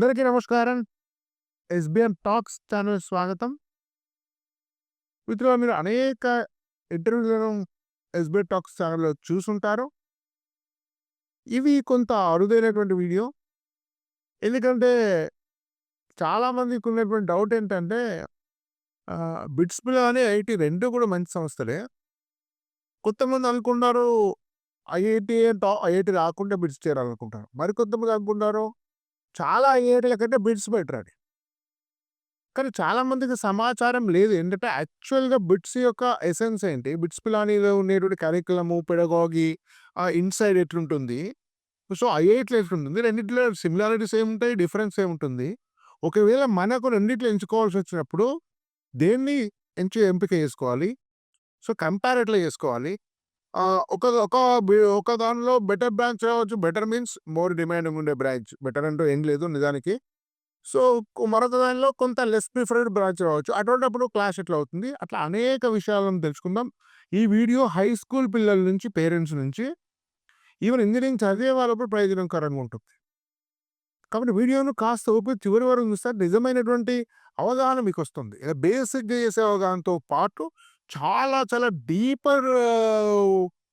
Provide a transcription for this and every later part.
అందరికీ నమస్కారం. SBR talks channel స్వాగతం. మిత్రులారా, మీరు అనేక ఇంటర్వ్యూలను SBR టాక్స్ ఛానల్‌లో చూసుంటారు. ఇవి కొంత అరుదైనటువంటి వీడియో. ఎందుకంటే చాలామందికి ఉన్నటువంటి డౌట్ ఏంటంటే బిట్స్‌పిలాని, ఐఐటీ 2 కూడా మంచి సంస్థలే. కొంతమంది అనుకుంటారు ఐఐటీ రాకుండా బిట్స్ చేరాలనుకుంటారు. మరికొంతమంది అనుకుంటారు చాలా ఐఐటీల కంటే బిట్స్ బెటర్ అని. కానీ చాలామందికి సమాచారం లేదు. ఏంటంటే యాక్చువల్‌గా బిట్స్ యొక్క ఎసెన్స్ ఏంటి? బిట్స్‌పిలానిలో ఉండేటువంటి కరిక్యులము, పెడగాగి, ఇన్‌సైడ్ ఎట్లుంటుంది? సో, ఐఐటీలో ఎట్లుంటుంది? రెండిట్లో సిమిలారిటీస్ ఏముంటాయి? డిఫరెన్స్ ఏముంటుంది? ఒకవేళ మనకు రెండిట్లో ఎంచుకోవాల్సొచ్చినప్పుడు దేన్ని ఎంపిక చేసుకోవాలి? సో, కంపేర్ ఎట్లా చేసుకోవాలి? ఒక ఒక ఒక దానిలో బెటర్ బ్రాంచ్ రావచ్చు. బెటర్ మీన్స్ మోర్ డిమాండింగ్ ఉండే బ్రాంచ్. బెటర్ అంటూ ఏం లేదు నిజానికి. సో, మరొక దానిలో కొంత లెస్ ప్రిఫర్డ్ బ్రాంచ్ రావచ్చు. అటువంటప్పుడు క్లాష్ ఎట్లా అవుతుంది? అట్లా అనేక విషయాలను తెలుసుకుందాం. ఈ వీడియో హై స్కూల్ పిల్లల నుంచి, పేరెంట్స్ నుంచి, ఈవెన్ ఇంజినీరింగ్ చదివే వాళ్ళకు ప్రయోజనకరంగా ఉంటుంది. కాబట్టి వీడియోను కాస్త ఓపిక చివరి వరకు చూస్తే నిజమైనటువంటి అవగాహన మీకు వస్తుంది. ఇలా బేసిక్‌గా చేసే అవగాహనతో పాటు చాలా చాలా డీపర్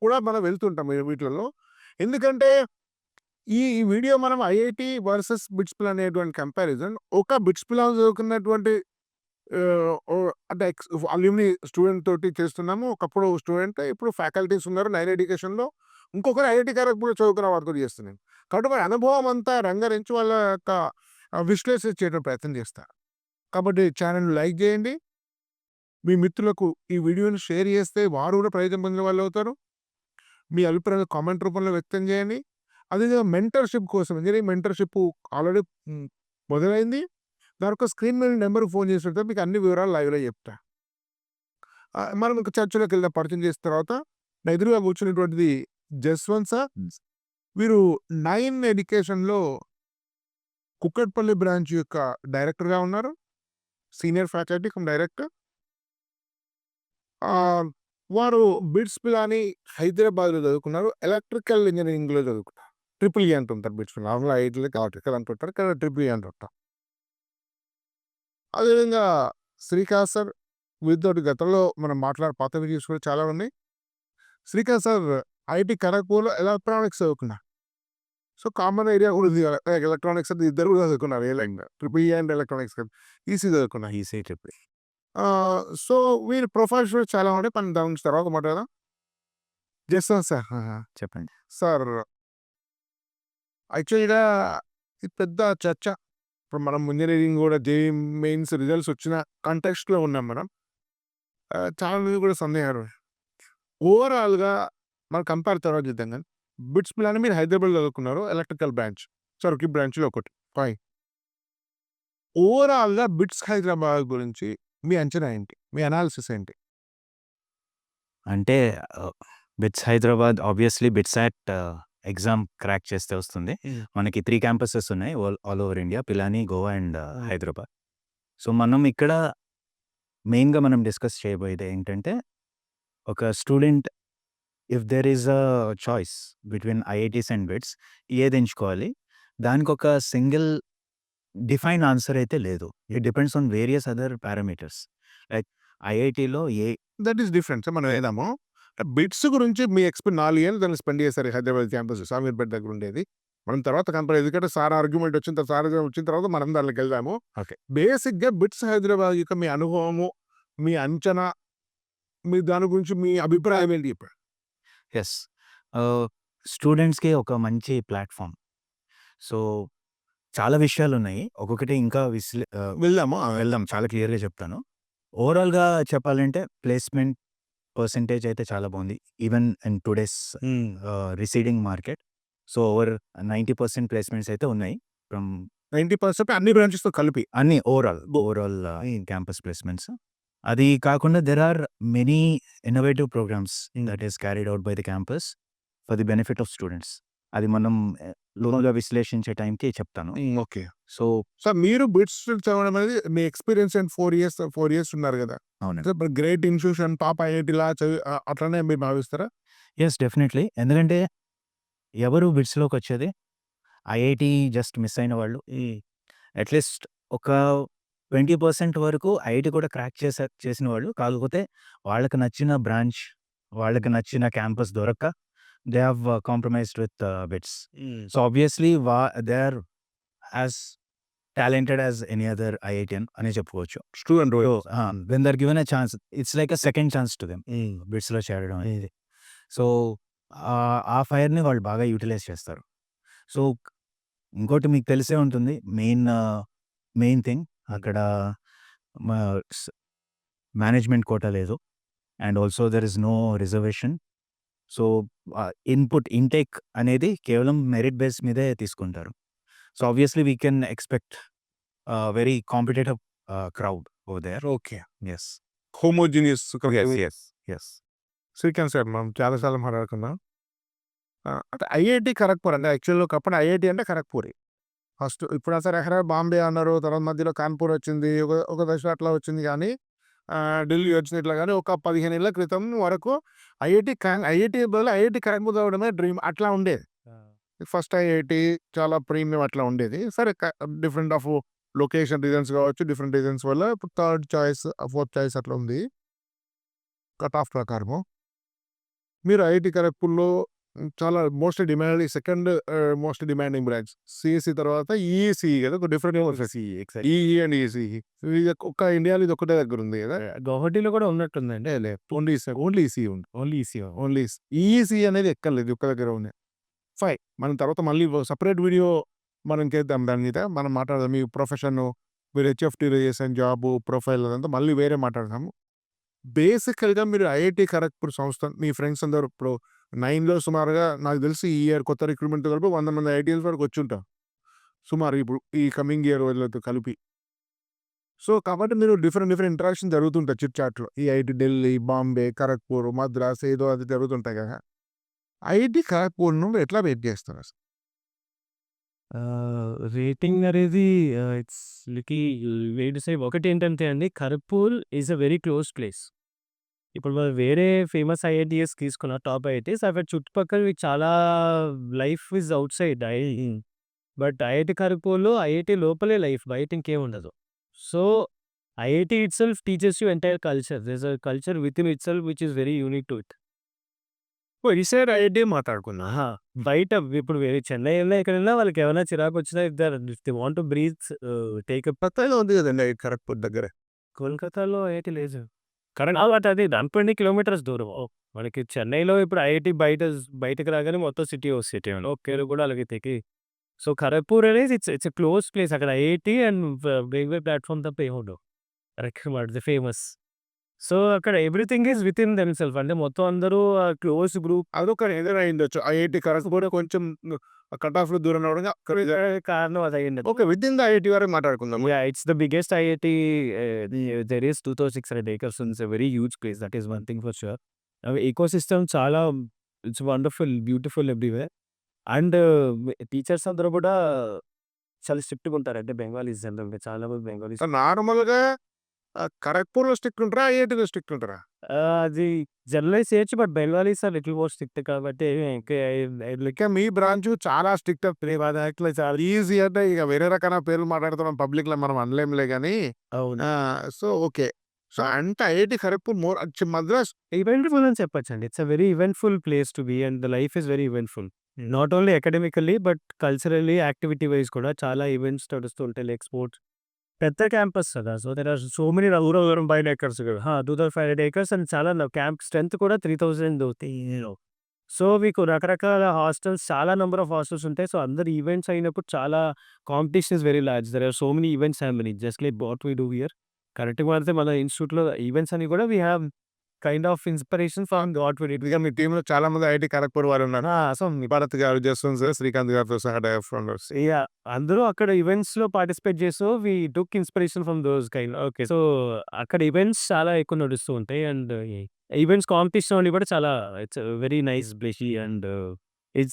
కూడా మనం వెళ్తుంటాం వీటిలలో. ఎందుకంటే ఈ వీడియో మనం ఐఐటీ వర్సెస్ బిట్స్‌పిలాని అనేటువంటి కంపారిజన్ ఒక బిట్స్‌పిలాని చదువుకున్నటువంటి అంటే అల్యూమిని స్టూడెంట్ తోటి చేస్తున్నాము. ఒకప్పుడు స్టూడెంట్, ఇప్పుడు ఫ్యాకల్టీస్ ఉన్నారు హైర్ ఎడ్యుకేషన్‌లో. ఇంకొకరు ఐఐటీ ఖరగ్‌పూర్‌లో చదువుకున్న వారితో చేస్తున్నాను. కాబట్టి వారి అనుభవం అంతా రంగరించి వాళ్ళ యొక్క విశ్లేషించేటువంటి ప్రయత్నం చేస్తారు. కాబట్టి ఛానల్‌ని లైక్ చేయండి. మీ మిత్రులకు ఈ వీడియోని షేర్ చేస్తే వారు కూడా ప్రయోజనం పొందిన వాళ్ళు అవుతారు. మీ అభిప్రాయాలు కామెంట్ రూపంలో వ్యక్తం చేయండి. అదేవిధంగా మెంటర్‌షిప్ కోసం ఇంజినీరింగ్ మెంటర్‌షిప్ ఆల్రెడీ మొదలైంది. దానికొక స్క్రీన్ మీద నెంబర్‌కి ఫోన్ చేసి మీకు అన్ని వివరాలు లైవ్‌లో చెప్తా. మనం ఇంక చర్చలోకి వెళ్దాం. పరిచయం చేసిన తర్వాత నా ఎదురుగా కూర్చున్నటువంటిది జస్వంత్ సార్. వీరు 9 ఎడ్యుకేషన్‌లో కుక్కట్పల్లి బ్రాంచ్ యొక్క డైరెక్టర్‌గా ఉన్నారు. Senior faculty come director. వారు బిట్స్‌పిలాని హైదరాబాద్‌లో చదువుకున్నారు. ఎలక్ట్రికల్ ఇంజినీరింగ్‌లో చదువుకున్నారు. ట్రిపుల్ ఈ అంటుంటారు బిట్స్‌పిలాని. నార్మల్‌గా ఐఐటీలకి ఎలక్ట్రికల్ అంటుంటారు. కానీ ట్రిపుల్ ఈ అంటుంటాం. అదేవిధంగా శ్రీకాంత్ సార్, వీరితోటి గతంలో మనం పాత వీడియోస్ కూడా చాలా ఉన్నాయి. శ్రీకాంత్ సార్ ఐఐటీ ఖరగ్‌పూర్‌లో ఎలక్ట్రానిక్స్ చదువుకున్నారు. సో, కామన్ ఐడియా కూడా ఉంది. ఎలక్ట్రానిక్స్ అంటే ఇద్దరు కూడా చదువుకున్నారు. ఏ లైన్‌లో triple E and electronics EC చదువుకున్నారు. EC triple E. సో, వీరి ప్రొఫైల్స్ కూడా చాలా ఉంటాయి. దాని గురించి తర్వాత మాట్లాడదాం. జస్వంత్ సార్ చెప్పండి. సార్, యాక్చువల్‌గా ఇది పెద్ద చర్చ. ఇప్పుడు మనం ఇంజినీరింగ్ కూడా జేఈ మెయిన్స్ రిజల్ట్స్ వచ్చిన కాంటెక్స్ట్‌లో ఉన్నాం మనం. చాలా మంది కూడా సందేహాలు. ఓవరాల్‌గా మనం కంపేర్ తర్వాత చేద్దాం కానీ బిట్స్‌పిలాని మీరు హైదరాబాద్‌లో చదువుకున్నారు. ఎలక్ట్రికల్ బ్రాంచ్, సర్క్యూట్ బ్రాంచ్‌లో ఒకటి. ఫైన్. ఓవరాల్‌గా బిట్స్ హైదరాబాద్ గురించి మీ అంచనా ఏంటి? మీ అనాలిసిస్ ఏంటి? అంటే BITS Hyderabad obviously BITSAT exam crack చేస్తే వస్తుంది. మనకి 3 క్యాంపసెస్ ఉన్నాయి all over India. Pilani, Goa and Hyderabad. So, మనం ఇక్కడ మెయిన్‌గా మనం డిస్కస్ చేయబోయేది ఏంటంటే, ఒక student if there is a choice between IITs and BITS ఏది ఎంచుకోవాలి? దానికొక సింగిల్ డిఫైన్ ఆన్సర్ అయితే లేదు. It depends on various other parameters. Like ఐఐటీలో దట్ ఈస్ డిఫరెంట్. మనం ఏదాము బిట్స్ గురించి మీ 4 ఏళ్ళు దాన్ని స్పెండ్ చేశారు హైదరాబాద్ క్యాంపస్ సామీర్పేట దగ్గర ఉండేది. మనం తర్వాత కంపేర్, ఎందుకంటే సార్ ఆర్గ్యుమెంట్ వచ్చిన తర్వాత, సార్ వచ్చిన తర్వాత మనం దాంట్లోకి వెళ్దాము. ఓకే. బేసిక్‌గా బిట్స్ హైదరాబాద్ యొక్క మీ అనుభవము, మీ అంచనా, మీ దాని గురించి మీ అభిప్రాయం ఏంటి చెప్పండి? యెస్. స్టూడెంట్స్‌కి ఒక మంచి ప్లాట్‌ఫార్మ్. సో, చాలా విషయాలున్నాయి. ఒక్కొక్కటి ఇంకా వెళ్దాము. వెళ్దాం. చాలా క్లియర్‌గా చెప్తాను. ఓవరాల్‌గా చెప్పాలంటే ప్లేస్‌మెంట్ పర్సెంటేజ్ అయితే చాలా బాగుంది. Even in today's receding market. So, over 90% placements అయితే ఉన్నాయి. ఫ్రమ్ 90% అన్ని బ్రాంచెస్‌తో కలిపి. అన్ని ఓవరాల్ క్యాంపస్ ప్లేస్‌మెంట్స్. అది కాకుండా there are many innovative programs that is carried out by the campus for the benefit of students. అది మనం లోతుగా విశ్లేషించే టైంకి చెప్తాను. ఓకే. సో, మీరు బిట్స్ చదవడం అనేది మీ ఎక్స్‌పీరియన్స్ అండ్ 4 ఇయర్స్ ఉన్నారు కదా! అవునండి. గ్రేట్ ఇన్‌స్టిట్యూషన్ టాప్ ఐఐటీలా అట్లనే మీరు భావిస్తారా? Yes, definitely. ఎందుకంటే ఎవరు బిట్స్‌లోకొచ్చేది ఐఐటీ జస్ట్ మిస్ అయిన వాళ్ళు. అట్‌లీస్ట్ ఒక 20% వరకు ఐఐటీ కూడా క్రాక్ చేసిన వాళ్ళు. కాకపోతే వాళ్ళకి నచ్చిన బ్రాంచ్, వాళ్ళకి నచ్చిన క్యాంపస్ దొరక్క they have compromised with BITS. So, obviously they are as talented as any other IITian అనే చెప్పుకోవచ్చు. Student so, when they are given a chance it's like a second chance to them బిట్స్‌లో చేరడం అనేది. So, ఆ ఫైర్‌ని వాళ్ళు బాగా utilise చేస్తారు. So, ఇంకోటి మీకు తెలిసే ఉంటుంది. మెయిన్ థింగ్ అక్కడ మా స్ మేనేజ్మెంట్ కోటా లేదు. And also there is no reservation. So, intake అనేది కేవలం మెరిట్ బేస్ మీదే తీసుకుంటారు. So, obviously we can expect very competitive crowd over there. Okay. Yes. Homogeneous yes. Srikanth sir మనం చాలా సార్లు మాట్లాడుకున్నాం. అంటే ఐఐటీ ఖరగ్‌పూర్ అంటే యాక్చువల్‌గా ఒకప్పుడు ఐఐటీ అంటే ఖరగ్‌పూరే. ఫస్ట్ ఇప్పుడు అసలు బాంబే అన్నారు. తర్వాత మధ్యలో కాన్పూర్ వచ్చింది. ఒక దశలో అట్లా వచ్చింది కానీ ఢిల్లీ వచ్చింది ఇట్లా కానీ ఒక 15 ఏళ్ల క్రితం వరకు ఐఐటీ బదులు ఐఐటీ ఖరగ్‌పూర్ అవ్వడమే డ్రీమ్ అట్లా ఉండేది. ఫస్ట్ ఐఐటీ చాలా ప్రీమియం అట్లా ఉండేది. సరే డిఫరెంట్ ఆఫ్ లొకేషన్ రీజన్స్ కావచ్చు. డిఫరెంట్ రీజన్స్ వల్ల ఇప్పుడు థర్డ్ చాయిస్, ఫోర్త్ చాయిస్ అట్లా ఉంది. కట్ ఆఫ్ ప్రకారము. మీరు ఐఐటీ ఖరగ్‌పూర్‌లో చాలా second most demanding branch. CSE తర్వాత ఈఈసీఈ కదా! ఒక different exactly. EE and ECE. ఇది ఒక్క ఇండియాలో ఇది ఒక్కటే దగ్గర ఉంది కదా! గౌహటిలో కూడా ఉన్నట్టుందండి. ఓన్లీ ఈసీఈ ఉంది. Only eco. ఓన్లీ ఈఈసీఈ అనేది ఎక్కర్లేదు. ఒక్క దగ్గర ఉంది. ఫైన్. మనం తర్వాత మళ్ళీ సెపరేట్ వీడియో మనం చేద్దాం దాని మీద. మనం మాట్లాడదాం. మీ ప్రొఫెషను, మీరు హెచ్ఎఫ్టీలో చేసిన జాబు, ప్రొఫైల్ అదంతా మళ్ళీ వేరే మాట్లాడదాము. బేసికల్‌గా మీరు ఐఐటీ ఖరగ్‌పూర్ సంస్థ మీ ఫ్రెండ్స్ అందరూ ఇప్పుడు 9లో సుమారుగా నాకు తెలిసి ఈ ఇయర్ కొత్త రిక్రూట్మెంట్‌తో కలిపి 100 మంది ఐఐటీఎల్స్ వరకు వచ్చుంటారు. సుమారు ఇప్పుడు ఈ కమింగ్ ఇయర్ వీళ్ళతో కలిపి. సో, కాబట్టి మీరు డిఫరెంట్ ఇంటరాక్షన్ జరుగుతుంటాయి చిట్ చాట్‌లో. ఈ ఐఐటీ ఢిల్లీ, బాంబే, ఖరగ్‌పూర్, మద్రాస్ ఏదో అది జరుగుతుంటాయి కదా! ఐఐటీ ఖరగ్‌పూర్ నువ్వు ఎట్లా రేట్ చేస్తారు అసలు? రేటింగ్ అనేది ఇట్స్ వే టు సే ఒకటేంటంటే అండి, Kharagpur is a very close place. ఇప్పుడు మనం వేరే ఫేమస్ ఐఐటీఎస్ తీసుకున్న టాప్ ఐఐటీస్ అవి చుట్టుపక్కలవి చాలా life is outside but IIT ఖరగ్‌పూర్‌లో ఐఐటీ లోపలే లైఫ్. బయట ఇంకేం ఉండదు. So, IIT itself teaches you entire culture. There is a culture within itself which is very unique to it. ఈసారి ఐఐటీ మాట్లాడుకుందాం. ఆహా! బయట ఇప్పుడు వేరే చెన్నై ఎళ్ళినా, ఎక్కడెళ్ళినా వాళ్ళకెవరైనా చిరాకొచ్చినా if they want to breathe take a కొత్తలో ఉంది కదండీ ఐఐటీ ఖరగ్‌పూర్ దగ్గరే. కోల్‌కతాలో ఐఐటీ లేదు. బట్ అది 120 కిలోమీటర్స్ దూరం. మనకి చెన్నైలో ఇప్పుడు ఐఐటీ బయటకి రాగానే మొత్తం సిటీ ఓ సిటీ అండి. ఓకే కూడా అలాగే తెకి. సో, ఖరగ్‌పూర్ అనేది ఇట్స్ ఎ క్లోజ్ ప్లేస్. అక్కడ ఐఐటీ అండ్ రైల్వే ప్లాట్‌ఫార్మ్ తప్ప ఏముండవు. Correct famous. సో, అక్కడ ఎవ్రీథింగ్ ఈస్ వితిన్ దెమ్‌సెల్ఫ్. అంటే మొత్తం అందరూ క్లోజ్ గ్రూప్. అదొక రీజన్ అయ్యుండొచ్చు. ఐఐటీ ఖరగ్‌పూర్ కొంచెం కట్ ఆఫ్‌లో దూరం అవ్వడంగా కారణం అదయ్యుండదు. ఓకే. వితిన్ ద ఐఐటీ వరకు మాట్లాడుకుందాం. Yeah, it's the biggest IIT. There is 2,600 acres and it's a very huge place. That is one thing for sure. Ecosystem చాలా it's wonderful, beautiful everywhere. And teachers అందరూ కూడా చాలా స్ట్రిక్ట్‌గా ఉంటారు. అంటే Bengalis జనరల్‌గా చాలా మంది బెంగాలీస్. నార్మల్‌గా ఖరగ్‌పూర్‌లో స్ట్రిక్ట్ ఉంటారా? ఐఐటీలో స్ట్రిక్ట్ ఉంటారా? అది జనరలైజ్ చేయొచ్చు. But Bengalis are little more strict కాబట్టి ఇంకా ఇక మీ బ్రాంచ్ చాలా స్ట్రిక్ట్ యాక్చువల్లీ చాలా ఈజీ అంటే ఇక వేరే రకాల పేర్లు మాట్లాడుతున్నాం పబ్లిక్‌లో మనం అనలేంలే గానీ అవును. So, okay. సో, అంటే ఐఐటీ ఖరగ్‌పూర్ మద్రాస్ ఈవెంట్‌ఫుల్ అని చెప్పొచ్చండి. It's a very eventful place to be and the life is very eventful. Not only academically but culturally, activity wise కూడా చాలా ఈవెంట్స్ నడుస్తూ ఉంటాయి. Like sports. పెద్ద క్యాంపస్ కదా! So, there are so many 2,500 acres కదా! 2,500 acres and చాలా camp strength కూడా 3,000. So, మీకు రకరకాల హాస్టల్స్, చాలా నంబర్ ఆఫ్ హాస్టల్స్ ఉంటాయి. సో, అందరు ఈవెంట్స్ అయినప్పుడు చాలా competition is very large. There are so many events happening just like what we do here. కరెక్ట్‌గా మాట్లాడితే మన ఇన్‌స్టిట్యూట్‌లో ఈవెంట్స్ అని కూడా we have kind of inspiration from what we did. ఇక మీ టీమ్‌లో చాలా మంది ఐఐటీ ఖరగ్‌పూర్ వాళ్ళు ఉన్నారు. సో, భరత్ గారు, జస్వంత్ సార్, శ్రీకాంత్ గారితో సహా ఫౌండర్స్. యాహ్! అందరూ అక్కడ ఈవెంట్స్‌లో పార్టిసిపేట్ చేస్తూ we took inspiration from those kind. Okay. So, అక్కడ ఈవెంట్స్ చాలా ఎక్కువ నడుస్తూ ఉంటాయి. అండ్ ఈవెంట్స్ కాంపిటీషన్ అవి కూడా చాలా it's very nice place and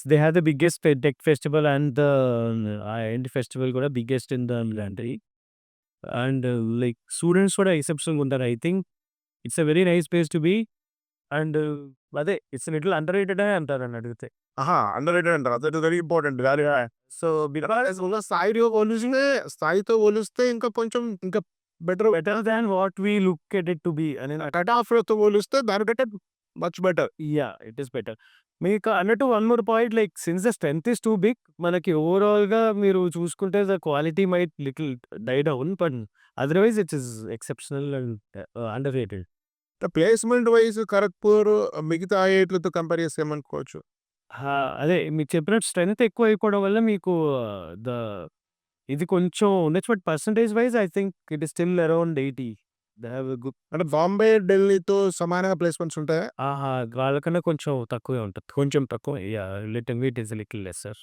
they have the biggest tech festival and the festival కూడా biggest in the country. And like students కూడా ఎక్సెప్షనల్‌గా ఉంటారు. I think it's a very nice place to be. And అదే it's little underrated అని అంటారు నన్ను అడిగితే. Underrated అంటారు. That is very important. Very so because ఉన్న స్థాయితో పోలిస్తే ఇంకా కొంచెం ఇంకా better. Better than what we look at it to be అని కట్ ఆఫ్‌తో పోలిస్తే దానికంటే much better. It is better. మీకు అన్నట్టు one more point like since the strength is too big మనకి ఓవరాల్‌గా మీరు చూసుకుంటే the quality might little die down but otherwise it is exceptional and underrated. Placement wise Kharagpur మిగతా ఐఐటీలతో compare చేస్తే ఏమనుకోవచ్చు? అదే మీరు చెప్పినట్టు స్ట్రెంత్ ఎక్కువ అయిపోవడం వల్ల మీకు ద ఇది కొంచెం ఉండొచ్చు. But percentage wise I think it is still around 80. They have a good. అంటే బాంబే, ఢిల్లీతో సమానంగా ప్లేస్‌మెంట్స్ ఉంటాయా? వాళ్ళకన్నా కొంచెం తక్కువే ఉంటది. కొంచెం తక్కువ. Little bit is little lesser.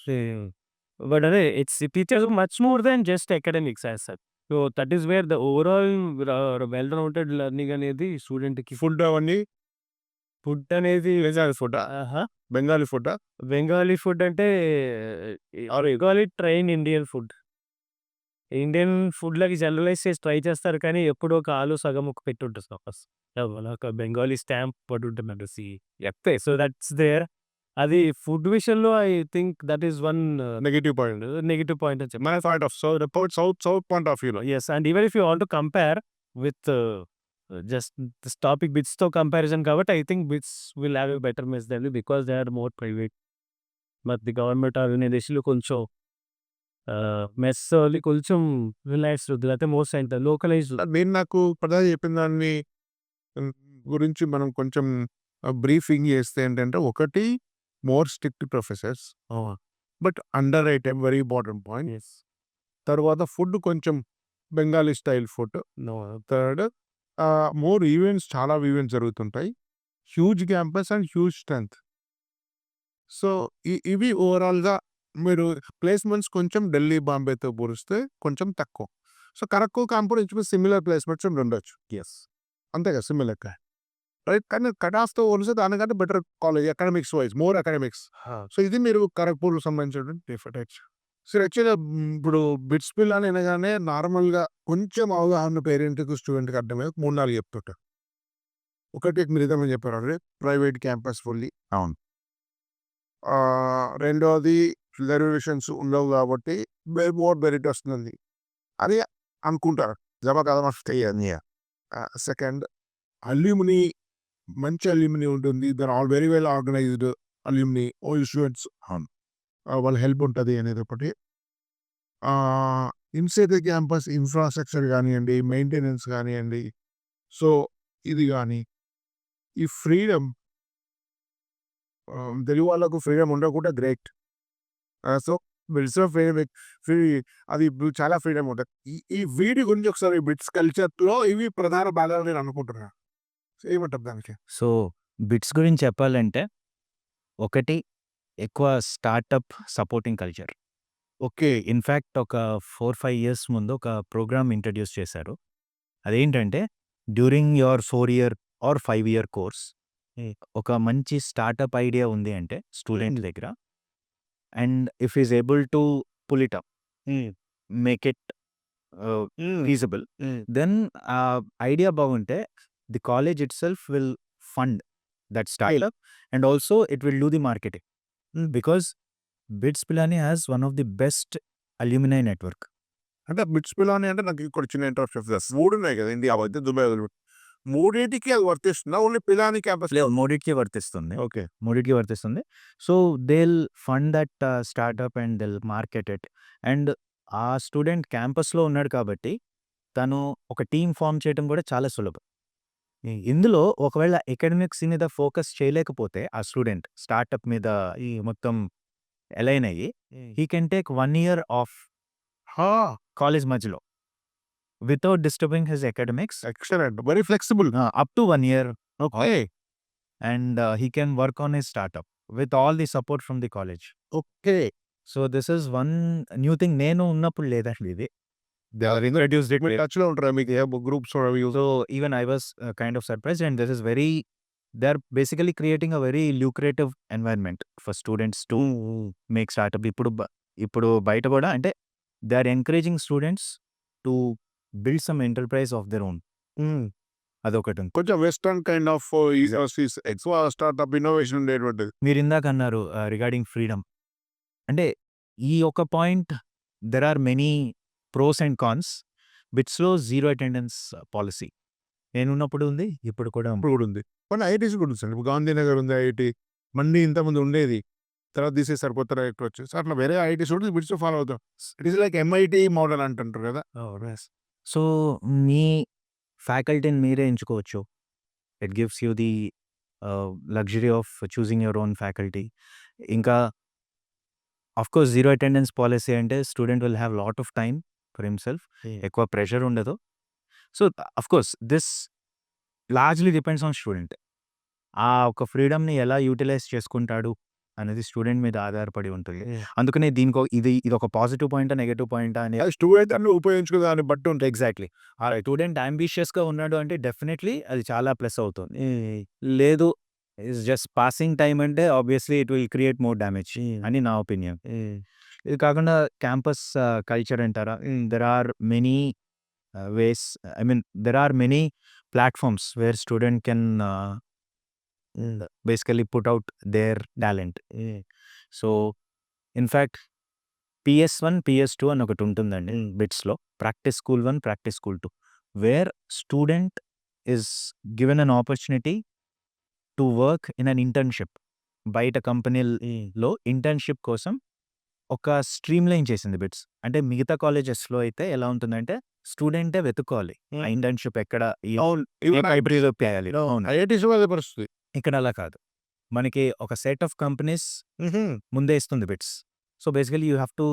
But అదే it teaches much more than just academics as such. So that is where the overall well rounded learning అనేది స్టూడెంట్‌కి ఫుడ్ అవన్నీ ఫుడ్ అనేది బెంగాలీ ఫుడ్డా? బెంగాలీ ఫుడ్డా? బెంగాలీ ఫుడ్ అంటే Bengali train Indian food. Indian ఫుడ్‌లకి generalise చేసి ట్రై చేస్తారు కానీ ఎప్పుడో ఒక ఆలు సగం ముక్క పెట్టుంటది ఒక బెంగాలీ స్టాంప్ పడుంటుందండి చెప్తే. So that's there. అది ఫుడ్ విషయంలో I think that is one negative point. Negative point అని my point of south point of వ్యూలో. Yes. And even if you want to compare with just this topic బిట్స్‌తో comparison కాబట్టి I think BITS will have a better mess then because they are more private. But the government ఆర్గనైజేషన్‌లు కొంచెం mess అది కొంచెం relaxed వద్దు. లేకపోతే most and localised. నాకు ప్రధాని చెప్పిన దాన్ని హ్మ్, గురించి మనం కొంచెం బ్రీఫింగ్ చేస్తే ఏంటంటే, ఒకటి more strict professors. But under rated very important point. Yes. తర్వాత ఫుడ్ కొంచెం Bengali style food. Third more events, చాలా ఈవెంట్స్ జరుగుతుంటాయి. Huge campus and huge strength. So ఇవి ఓవరాల్‌గా మీరు ప్లేస్‌మెంట్స్ కొంచెం ఢిల్లీ, బాంబేతో పోలిస్తే కొంచెం తక్కువ. సో ఖరగ్‌పూర్, కాన్పూర్ ఇంచుమించు సిమిలర్ ప్లేస్‌మెంట్స్ ఉండొచ్చు. యెస్. అంతే కదా సిమిలర్‌గా. రైట్. కానీ కట్ ఆఫ్‌తో పోలిస్తే దానికంటే better college academics wise, more academics. So ఇది మీరు ఖరగ్‌పూర్‌కి సంబంధించినటువంటి డిఫరెన్స్. సో యాక్చువల్‌గా ఇప్పుడు బిట్స్‌పిలాని అనగానే నార్మల్‌గా కొంచెం అవగాహన పేరెంట్‌కి, స్టూడెంట్‌కి అర్థమయ్యే 3, 4 చెప్తుంటా. ఒకటి మీరు ఇంతకుముందు చెప్పారు ఆల్రెడీ ప్రైవేట్ క్యాంపస్ ఫుల్లీ. అవును. రెండోది రిజర్వేషన్స్ ఉండవు కాబట్టి మోర్ మెరిట్ వస్తుంది అని అనుకుంటారు. జమ కదా మస్ట్ సెకండ్ అల్యూమిని, మంచి అల్యూమిని ఉంటుంది. There all very well organized alumni students. అవును. వాళ్ళ హెల్ప్ ఉంటుంది అనేది ఒకటి. ఇన్సైడ్ ద క్యాంపస్ ఇన్ఫ్రాస్ట్రక్చర్ కానివ్వండి, మెయింటెనెన్స్ కానివ్వండి, సో ఇది కానీ ఈ ఫ్రీడమ్, తెలుగు వాళ్ళకు ఫ్రీడమ్ ఉండకుండా గ్రేట్. సో బిట్స్ ఫ్రీ అది చాలా ఫ్రీడమ్ ఉంటుంది. ఈ వీటి గురించి ఒకసారి బిట్స్ కల్చర్లో ఇవి ప్రధాన భాగాలు నేను అనుకుంటున్నాను. ఏమంటారు దానికి? సో బిట్స్ గురించి చెప్పాలంటే ఒకటి ఎక్కువ startup supporting culture. Okay. In fact ఒక 4, 5 ఇయర్స్ ముందు ఒక ప్రోగ్రామ్ ఇంట్రడ్యూస్ చేశారు. అదేంటంటే during your 4 year are 5 year course ఒక మంచి స్టార్టప్ ఐడియా ఉంది అంటే స్టూడెంట్ దగ్గర and if is able to pull it up, make it feasible, then ఆ ఐడియా బాగుంటే the college it self will fund that startup and also it will do the marketing because బిట్స్పిలాని has one of the best alumni network. అంటే బిట్స్పిలాని అంటే నాకు ఇక్కడ చిన్న interest. 3 ఉన్నాయి కదా India మధ్య, దుబాయ్ వదిలిపెట్టి. మూడింటికి అది వర్తిస్తుందా? Only Pilani campus? లేదు, మూడిటికి వర్తిస్తుంది. ఓకే. మూడిటికి వర్తిస్తుంది. So they'll fund that startup and they'll market it. And ఆ స్టూడెంట్ క్యాంపస్లో ఉన్నాడు కాబట్టి తను ఒక టీమ్ ఫామ్ చేయడం కూడా చాలా సులభం. ఇందులో ఒకవేళ ఎకడమిక్స్ మీద ఫోకస్ చేయలేకపోతే ఆ స్టూడెంట్ స్టార్టప్ మీద ఈ మొత్తం అలైన్ అయ్యి he can take 1 year off college మధ్యలో without disturbing his academics. Excellent. Very flexible. Up to 1 year okay. and he can work on his startup with all the support from the college. Okay. So this is one new thing. నేను ఉన్నప్పుడు లేదండి ఇది. They are introduced it. మీరు టచ్లో ఉంటారా? మీకు groups అవి? So even I was kind of surprised and this is very, they are basically creating a very lucrative environment for students to make startup. ఇప్పుడు బయట కూడా అంటే they are encouraging students to build some enterprise of their own. అదొకటుంది. కొంచెం western kind of ఎక్కువ startup innovation ఉండేటువంటిది. మీరిందాక అన్నారు రిగార్డింగ్ ఫ్రీడమ్. అంటే ఈ ఒక point there are many pros and cons. బిట్స్‌లో జీరో అటెండెన్స్ పాలిసీ. నేనున్నప్పుడు ఉంది. ఇప్పుడు కూడా ఉంది. ఇప్పుడు కూడా ఉంది. కొన్ని ఐఐటీస్ కూడా ఉంది సార్. ఇప్పుడు గాంధీనగర్ ఉంది ఐఐటీ. మళ్ళీ ఇంతకుముందు ఉండేది. తర్వాత తీసేసారు కొత్త డైరెక్టర్ వచ్చి. సో, అట్లా వేరే ఐఐటీస్ కూడా బిట్స్ ఫాలో అవుతాం. It is like MIT model అంటుంటారు కదా! సో, మీ ఫ్యాకల్టీని మీరే ఎంచుకోవచ్చు. It gives you the luxury of choosing your own faculty. ఇంకా ఆఫ్‌కోర్స్ జీరో అటెండెన్స్ పాలిసీ అంటే student will have lot of time for himself. ఎక్కువ ప్రెషర్ ఉండదు. So, of course this largely depends on student. ఆ ఒక ఫ్రీడమ్‌ని ఎలా యుటిలైజ్ చేసుకుంటాడు అనేది student మీద ఆధారపడి ఉంటుంది. అందుకనే ఇదొక పాజిటివ్ పాయింటా? నెగెటివ్ పాయింటా? అని అది స్టూడెంట్ అన్ని ఉపయోగించుకునే దాన్ని బట్టి ఉంటుంది. ఎగ్జాక్ట్‌లీ. ఆ స్టూడెంట్ యాంబిషియస్‌గా ఉన్నాడు అంటే డెఫినెట్‌లీ అది చాలా ప్లస్ అవుతుంది. లేదు ఈస్ జస్ట్ పాసింగ్ టైమ్ అంటే obviously it will create more damage అని నా ఒపీనియన్. ఇది కాకుండా క్యాంపస్ కల్చర్ అంటారా? There are many ways, I mean there are many platforms where student can basically put out their talent. So, in fact PS1, PS2 అని ఒకటి ఉంటుందండి బిట్స్‌లో. Practice school 1, practice school 2 where student is given an opportunity to work in an internship. బయట కంపెనీల్లో internship కోసం ఒక streamline చేసింది bits. అంటే మిగతా కాలేజెస్‌లో అయితే ఎలా ఉంటుందంటే స్టూడెంటే వెతుక్కోవాలి. ఆ ఇంటర్న్‌షిప్ ఎక్కడ అవును. ఈవెన్ లైబ్రరీలో చేయాలి. అవును. ఐఐటీస్‌లో అదే పరిస్థితి. ఇక్కడ అలా కాదు. మనకి ఒక సెట్ ఆఫ్ కంపెనీస్ ముందే ఇస్తుంది BITS. So, basically you have to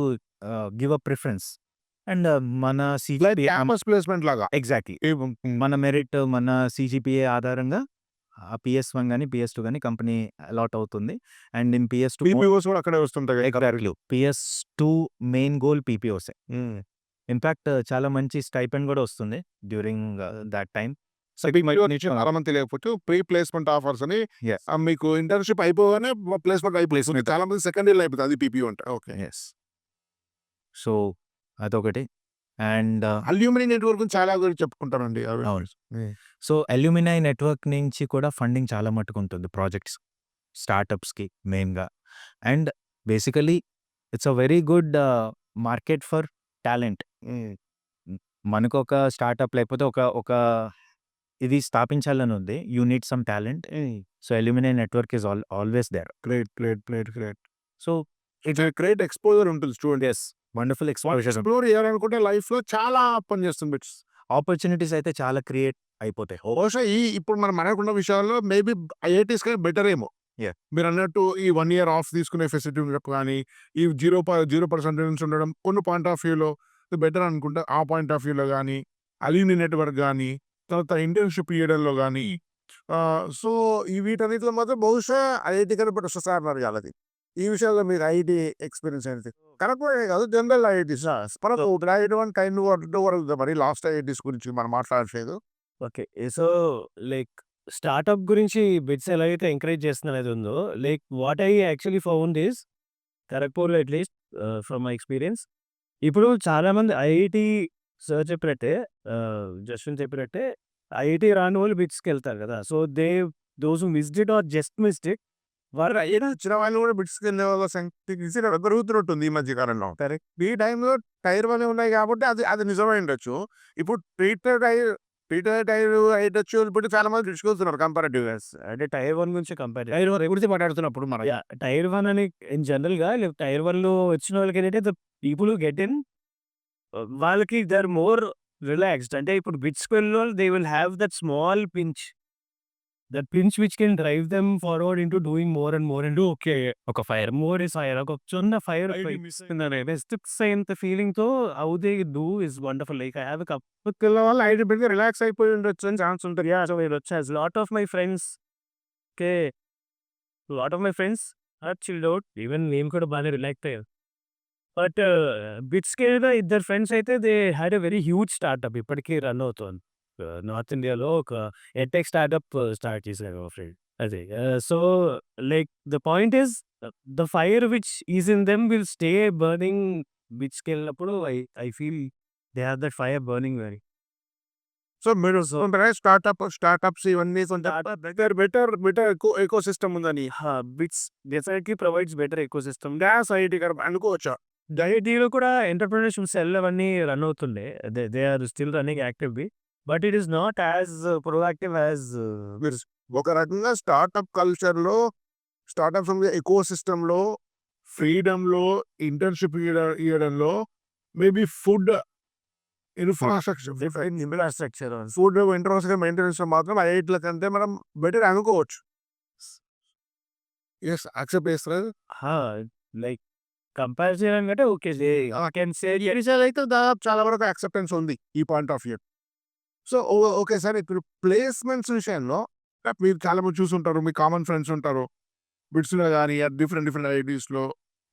give a preference. And మన లైక్ క్యాంపస్ ప్లేస్‌మెంట్ లాగా. ఎగ్జాక్ట్‌లీ. మన మెరిట్, మన సీజీపీఏ ఆధారంగా ఆ PS1 గాని, PS2 గాని కంపెనీ అలాట్ అవుతుంది. అండ్ ఇన్ PS2 పీపీఓస్ కూడా అక్కడే వస్తుంటాయి. ఎగ్జాక్ట్‌లీ. PS2 మెయిన్ గోల్ పీపీఓసే. ఇన్‌ఫాక్ట్ చాలా మంచి స్టైపెండ్ కూడా వస్తుంది డ్యూరింగ్ థట్ టైమ్. చాలా మంది తెలియకపోవచ్చు. ప్రీ ప్లేస్‌మెంట్ ఆఫర్స్ అని యెస్. మీకు ఇంటర్న్‌షిప్ అయిపోగానే ప్లేస్‌మెంట్ అయిపోతుంది. చాలా మంది సెకండ్ ఇయర్‌లో అయిపోతుంది. అది పీపీఓ అంటే. ఓకే. యెస్. సో, అదొకటి. అండ్ అల్యూమిని నెట్‌వర్క్ గురించి చాలా గురించి చెప్పుకుంటారండి. అవును. సో, అల్యూమినై నెట్వర్క్ నుంచి కూడా ఫండింగ్ చాలా మట్టుకు ఉంటుంది ప్రాజెక్ట్స్, స్టార్టప్స్‌కి మెయిన్‌గా. And basically it's a very good market for talent. మనకొక స్టార్టప్ లేకపోతే ఒక ఇది స్థాపించాలని ఉంది. You need some talent. So, alumni network is always there. Great. So, it's great exposure ఉంటుంది student. Yes, wonderful exposure. Explore చేయాలనుకుంటే లైఫ్‌లో చాలా పని చేస్తుంది బిట్స్. ఆపర్చునిటీస్ అయితే చాలా క్రియేట్ అయిపోతాయి. బహుశా ఇప్పుడు మనకున్న విషయాల్లో మేబీ ఐఐటీస్‌కే బెటర్ ఏమో. Yeah. మీరన్నట్టు ఈ 1 ఇయర్ ఆఫ్ తీసుకునే ఫెసిలిటీ కానీ, ఈ 0% ఉండడం కొన్ని పాయింట్ ఆఫ్ వ్యూలో బెటర్ అనుకుంటే ఆ పాయింట్ ఆఫ్ వ్యూలో గానీ, అల్యూమిని నెట్వర్క్ గానీ, తర్వాత ఇంటర్న్‌షిప్ ఇయ్యడంలో గానీ, సో, ఈ వీటన్నిటిలో మాత్రం బహుశా ఐఐటీ కన్నా బెటర్ సార్ అన్నారు అది. ఈ విషయాల్లో మీకు ఐఐటీ ఎక్స్‌పీరియన్స్ ఏంటి? కరెక్టే కాదు జనరల్ ఐఐటీస్. మనం గ్రాడ్యుయేట్ వన్ కైండ్ మరి లాస్ట్ ఐఐటీస్ గురించి మనం మాట్లాడట్లేదు. ఓకే. సో, లైక్ స్టార్టప్ గురించి బిట్స్ ఎలాగైతే ఎంకరేజ్ చేస్తుందనేది ఉందో, like what I actually found is ఖరగ్‌పూర్‌లో అట్‌లీస్ట్ ఫ్రమ్ మై ఎక్స్‌పీరియన్స్. ఇప్పుడు చాలామంది ఐఐటీ సార్ చెప్పినట్టే జస్వంత్ చెప్పినట్టే ఐఐటీ రానోళ్ళు బిట్స్‌కెళ్తారు కదా! So, those who missed it or just missed it. వారు ఏదో వచ్చిన వాళ్ళు కూడా బిట్స్‌కెళ్ళే వాళ్ళ సంఖ్య పెరుగుతున్నట్టుంది ఈ మధ్య కాలంలో. కరెక్ట్. ఈ టైంలో టైర్ 1 ఉన్నాయి కాబట్టి అది నిజమై ఉండొచ్చు. ఇప్పుడు టైర్ అయ్యుండొచ్చు. ఇప్పుడు చాలా మంది బిట్స్‌కెళ్తున్నారు కంపారిటివ్‌గా. అంటే టైర్ 1 గురించి కంపేర్ టైర్ 1 గురించి మాట్లాడుతున్నప్పుడు మనం. యాహ్! టైర్ 1 అని ఇన్ జనరల్‌గా టైర్ 1లో వచ్చిన వాళ్ళకేంటంటే the people who get in వాళ్ళకి దే ఆర్ మోర్ రిలాక్స్డ్. అంటే ఇప్పుడు బిట్స్‌కి వెళ్ళినోళ్ళు they will have that small pinch. That pinch which can drive them forward into doing more and more and okay. ఒక ఫైర్ మోర్ ఇస్ ఫైర్. ఒక చిన్న fire miss అయ్యేంత ఫీలింగ్‌తో how they do is wonderful. Like I have a వాళ్ళు ఐటీ బిట్‌గా relax అయిపోయి ఉండొచ్చు అని ఛాన్స్ ఉంటుంది. సో వీళ్ళొచ్చేసి లాట్ ఆఫ్ మై ఫ్రెండ్స్ కే lot of my friends are chilled out. Even నేను కూడా బాగానే రిలాక్స్ అయ్యాను. బట్ బిట్స్‌కి ఏదో ఇద్దరు ఫ్రెండ్స్ అయితే they had a very huge startup ఇప్పటికి రన్ అవుతోంది. నార్త్ ఇండియాలో ఒక ఎడ్‌టెక్ స్టార్టప్ స్టార్ట్ చేశారు మా ఫ్రెండ్. అదే. So like the point is the fire which is in them will stay burning. బిట్స్‌కెళ్ళినప్పుడు I feel they have that fire burning very so మీరు startups ఇవన్నీ బెటర్ ఎకో సిస్టమ్ ఉందని BITS definitely provides better ecosystem. గ్యాస్ IIT అనుకోవచ్చా? ఐఐటీలో కూడా entrepreneurship cell అవన్నీ run అవుతుండే. They are still running actively. But it is not as proactive as మీరు ఒక రకంగా స్టార్టప్ కల్చర్‌లో స్టార్టప్స్ ఎకో సిస్టమ్‌లో, ఫ్రీడమ్‌లో, ఇంటర్న్‌షిప్ ఇయ్యడంలో maybe food infrastructure infrastructure. Food infrastructure మెయింటెనెన్స్‌లో మాత్రం ఐఐటీల కంటే మనం బెటర్ అనుకోవచ్చు. యెస్. యాక్సెప్ట్ చేస్తారా? లైక్ కంపేర్ చేయాలంటే ఓకే. ఐ కెన్ సే అయితే దాదాపు చాలా వరకు యాక్సెప్టెన్స్ ఉంది ఈ point of view. So okay sir. ఇప్పుడు ప్లేస్‌మెంట్స్ విషయంలో మీరు చాలా మంది చూసుంటారు. మీ కామన్ ఫ్రెండ్స్ ఉంటారు. బిట్స్‌లో గాని డిఫరెంట్ ఐఐటీస్‌లో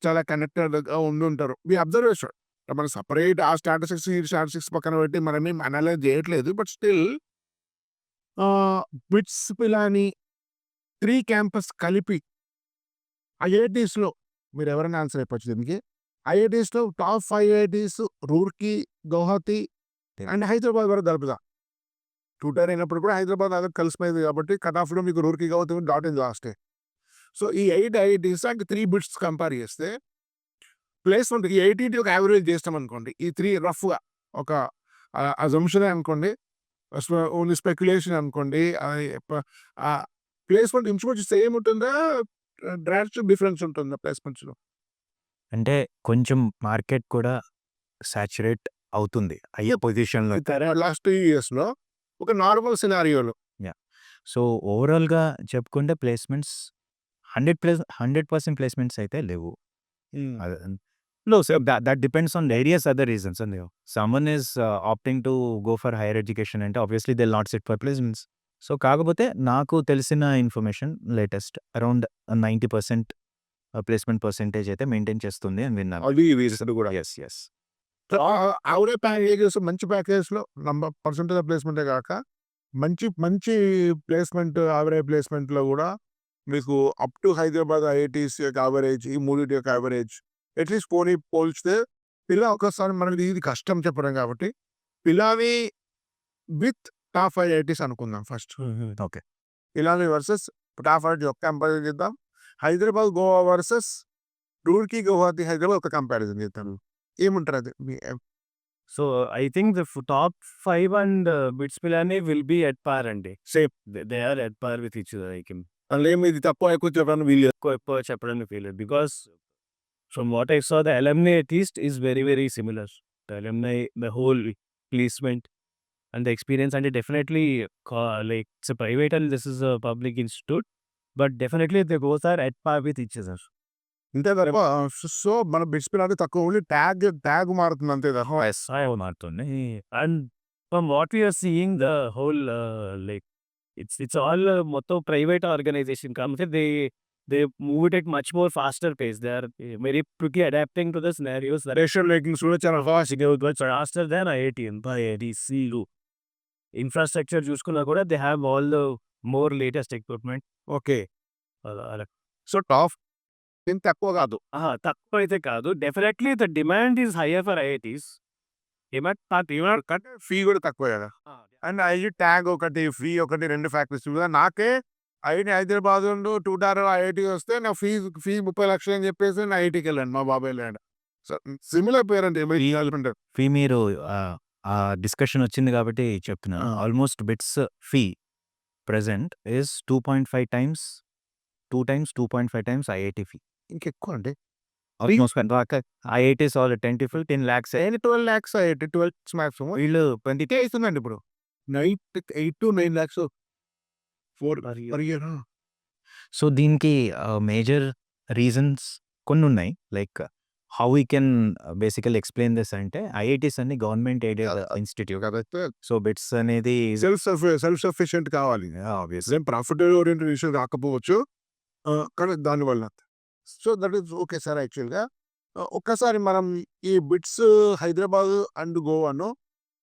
చాలా కనెక్టెడ్‌గా ఉండుంటారు. మీ అబ్జర్వేషన్ మనం సెపరేట్ ఆ స్టాటిస్టిక్స్, ఈ స్టాటిస్టిక్స్ పక్కన పెట్టి మనమేం అనలైజ్ చేయట్లేదు. But still BITS Pilani 3 campus కలిపి ఐఐటీస్‌లో మీరెవరైనా ఆన్సర్ చెప్పొచ్చు దీనికి. ఐఐటీస్‌లో top 5 IITs Roorkee, Guwahati and Hyderabad వరకు కలుపుదాం. 2 టైర్ అయినప్పుడు కూడా హైదరాబాద్ అక్కడ కలిసిపోయింది కాబట్టి కట్ ఆఫ్‌లో మీకు రూర్కీ, గౌహతి డాట్ ఇన్ లాస్టే. సో ఈ 8 ఐఐటీస్ అండ్ 3 బిట్స్ కంపేర్ చేస్తే ప్లేస్‌మెంట్ ఈ ఐఐటీ ఒక యావరేజ్ చేస్తామనుకోండి. ఈ 3 రఫ్‌గా ఒక అజంప్షనే అనుకోండి. ఓన్లీ స్పెక్యులేషన్ అనుకోండి. ప్లేస్‌మెంట్ ఇంచుమించు సేమ్ ఉంటుందా? డ్రాస్టిక్ డిఫరెన్స్ ఉంటుందా ప్లేస్‌మెంట్స్‌లో? అంటే కొంచెం మార్కెట్ కూడా సాచురేట్ అవుతుంది. అయ్యే పొజిషన్‌లో. లాస్ట్ 2 ఇయర్స్‌లో ఒక నార్మల్ సినారియోలో. సో, ఓవరాల్‌గా చెప్పుకుంటే ప్లేస్‌మెంట్స్ 100% ప్లేస్‌మెంట్స్ అయితే లేవు. No, so that depends on various other reasons. And someone is opting to go for higher education అంటే obviously they'll not sit for placements. So కాకపోతే నాకు తెలిసిన information latest around 90% placement percentage అయితే maintain చేస్తుంది అని విన్నాను. అది రీసెంట్ కూడా. యెస్. యావరేజ్ ప్యాకేజెస్ మంచి ప్యాకేజ్‌లో పర్సెంటేజ్ ఆఫ్ ప్లేస్‌మెంటే కాక మంచి ప్లేస్‌మెంట్ యావరేజ్ ప్లేస్‌మెంట్‌లో కూడా మీకు అప్ టు హైదరాబాద్ ఐఐటీస్ యొక్క యావరేజ్, ఈ మూడిటి యొక్క యావరేజ్ అట్‌లీస్ట్ పోల్చితే పిలా ఒకసారి మనకి ఇది కష్టం చెప్పడం కాబట్టి పిలాని విత్ టాప్ 5 ఐఐటీస్ అనుకుందాం first. Okay. Pilani versus top 5 ఒక కంపారిజన్ చేద్దాం. హైదరాబాద్, గోవా వర్సెస్ రూర్కీ, గౌహతి, హైదరాబాద్ ఒక కంపారిజన్ చేద్దాం. ఏమంటారు అది? So I think the top 5 and BITS Pilani will be at par అండి. Same. They are at par with each other. అందులో ఏమి ఇది తక్కువ ఎక్కువ చెప్పడానికి వీలు లేదు. ఎక్కువ చెప్పడానికి వీలేదు. Because from what I saw the alumni at least is very, very similar. The alumni, the whole placement and the experience, and it definitely like it's a private and this is a public institute, but definitely they both are at par with each other. ఇంతే తప్ప so మన bits Pilani తక్కువ only tag మారుతుంది అంతే తప్ప. మారుతుంది. And from what we are seeing, the whole like it's all మొత్తం private organization కాబట్టి they move it at much more faster pace. They are very quickly adapting to the scenarios that decision makings కూడా చాలా fast. much faster than IIT and IITC. Infrastructure చూసుకున్నా కూడా they have all the more latest equipment. Okay. అలా so top ఏం తక్కువ కాదు. తక్కువ అయితే కాదు. Definitely the demand is hire for IITs. కంటే ఫీ కూడా తక్కువ కదా. అండ్ ఐఐటి ట్యాగ్ ఒకటి, ఫీ ఒకటి, 2 ఫ్యాక్టరీస్ కూడా నాకే ఐఐటి హైదరాబాద్ నుండి 2 టార్ ఐఐటి వస్తే నా ఫీ 30 లక్షలు అని చెప్పేసి నేను ఐఐటికి వెళ్ళాను మా బాబాయ్ land. So similar parent fee మీరు ఆ డిస్కషన్ వచ్చింది కాబట్టి చెప్తున్నాను. Almost bits fee present is 2.5 times IIT fee. ఇంకెక్కువ అంటే almost IITs all 10 lakhs 12 lakhs IIT 12 maximum. వీళ్ళు 20 ఇస్తుందండి ఇప్పుడు. 8 to 9 lakhs per year. So దీనికి మేజర్ రీజన్స్ కొన్ని ఉన్నాయి. Like how we can basically explain this అంటే ఐఐటీస్ అన్ని గవర్నమెంట్ ఎయిడెడ్ ఇన్స్టిట్యూట్. కాబట్టి సో బిట్స్ అనేది సెల్ఫ్ సఫిషియెంట్ కావాలి. ఆబ్వియస్లీ ప్రాఫిట్ ఓరియంటెడ్ విషయం రాకపోవచ్చు. కానీ దానివల్ల so that is okay sir. యాక్చువల్గా ఒక్కసారి మనం ఈ బిట్స్ హైదరాబాద్ అండ్ గోవాను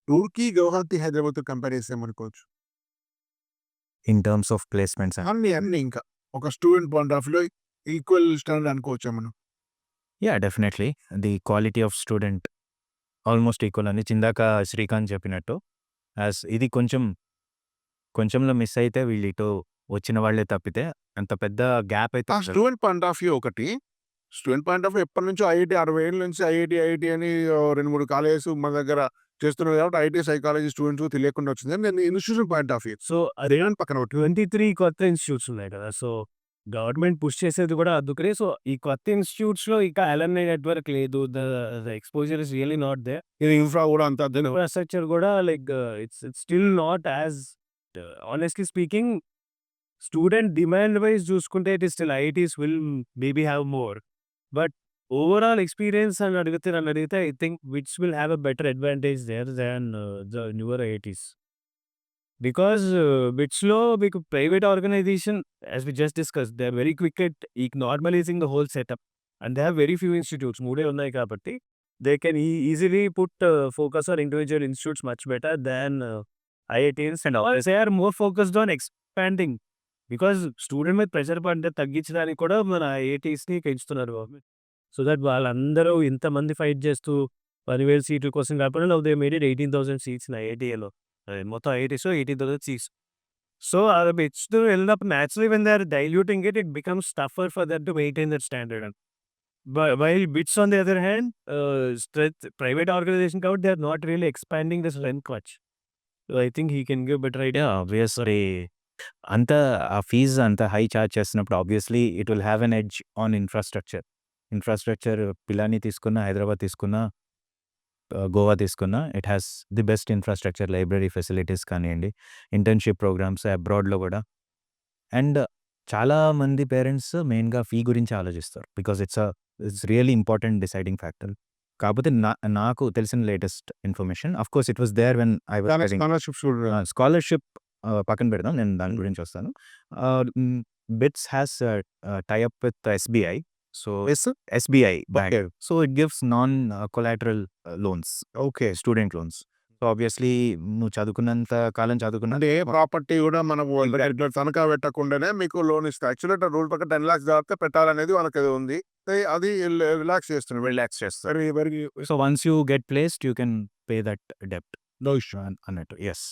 రూర్కీ, గౌహతి, హైదరాబాద్తో కంపేర్ చేసామనుకోవచ్చు. ఇన్ టర్మ్స్ ఆఫ్ ప్లేస్మెంట్స్ అన్ని ఇంకా ఒక స్టూడెంట్ పాయింట్ ఆఫ్ వ్యూలో ఈక్వల్ స్టాండర్డ్ అనుకోవచ్చా మనం? Definitely the quality of student almost equal అని ఇందాక శ్రీకాంత్ చెప్పినట్టు. ఇది కొంచెంలో మిస్ అయితే వీళ్ళు ఇటు వచ్చిన వాళ్ళే తప్పితే అంత పెద్ద గ్యాప్ అయితే ఉండదు. స్టూడెంట్ పాయింట్ ఆఫ్ వ్యూ ఒకటి. స్టూడెంట్ పాయింట్ ఆఫ్ వ్యూ ఎప్పటి నుంచో ఐఐటీ 60 ఏళ్ళ నుంచి ఐఐటీ అని 2-3 కాలేజెస్ మన దగ్గర చేస్తున్నారు కాబట్టి ఐటీ సైకాలజీ స్టూడెంట్స్ తెలియకుండా వచ్చింది. నేను institution point of view. So అదేమని పక్కన పెట్టి 23 కొత్త ఇన్‌స్టిట్యూట్స్ ఉన్నాయి కదా! సో గవర్నమెంట్ పుష్ చేసేది కూడా అందుకనే. సో ఈ కొత్త ఇన్‌స్టిట్యూట్స్‌లో ఇంకా అలమ్ని నెట్వర్క్ లేదు. The exposure is really not there. ఇది ఇన్ఫ్రా కూడా అంత ఇన్‌ఫ్రాస్ట్రక్చర్ కూడా like it's still not as honestly speaking student demand wise చూసుకుంటే it is still IITs will maybe have more. But overall experience అని నన్ను అడిగితే I think which will have a better advantage there than the newer IITs. Because బిట్స్‌లో మీకు private organization as we just discussed they are very quick at normalizing the whole setup and they have very few institutes. 3 ఉన్నాయి కాబట్టి they can easily put focus on individual institutes much better than IITs and all. They are more focused on expanding. Because student మీద pressure పడితే తగ్గించడానికి కూడా మన ఐఐటీస్‌ని పెంచుతున్నారు government. So that వాళ్ళందరూ ఇంతమంది ఫైట్ చేస్తూ 10,000 సీట్ల కోసం కాకుండా now they made it 18,000 seats in ఐఐటీలో. మొత్తం ఐఐటీస్‌లో 18,000 సీట్స్. సో బిట్స్‌తో వెళ్ళినప్పుడు naturally when they are diluting it becomes tougher for them to maintain that standard. While BITS on the other hand strength private organization కాబట్టి they are not really expanding the strength much. So I think he can give better idea. Obviously అంత ఆ fees అంత high charge చేస్తున్నప్పుడు obviously it will have an edge on infrastructure Pilani తీసుకున్న, హైదరాబాద్ తీసుకున్న, గోవా తీసుకున్న it has the best infrastructure, library facilities కానివ్వండి, internship programs అబ్రాడ్‌లో కూడా. అండ్ చాలా మంది పేరెంట్స్ మెయిన్‌గా ఫీ గురించి ఆలోచిస్తారు. Because it's really important deciding factor. కాకపోతే నాకు తెలిసిన latest information of course it was there when I was studying. Scholarship పక్కన పెడదాం. నేను దాని గురించి వస్తాను. BITS has tie up with SBI. So SBI bank. So it gives non collateral loans. Okay. Student loans. So obviously నువ్వు చదువుకున్నంత కాలం చదువుకున్నా అంటే ఏ property కూడా మనము తనఖా పెట్టకుండానే మీకు లోన్ ఇస్తారు. యాక్చువల్లీ రూల్ ప్రకారం 10 lakhs దాకా పెట్టాలనేది వాళ్ళకి అది ఉంది. అది రిలాక్స్ చేస్తున్నారు. రిలాక్స్ చేస్తారు. Very very so once you get placed you can pay that డెప్ట్ నో ఇష్యూ. అన్నట్టు. ఎస్.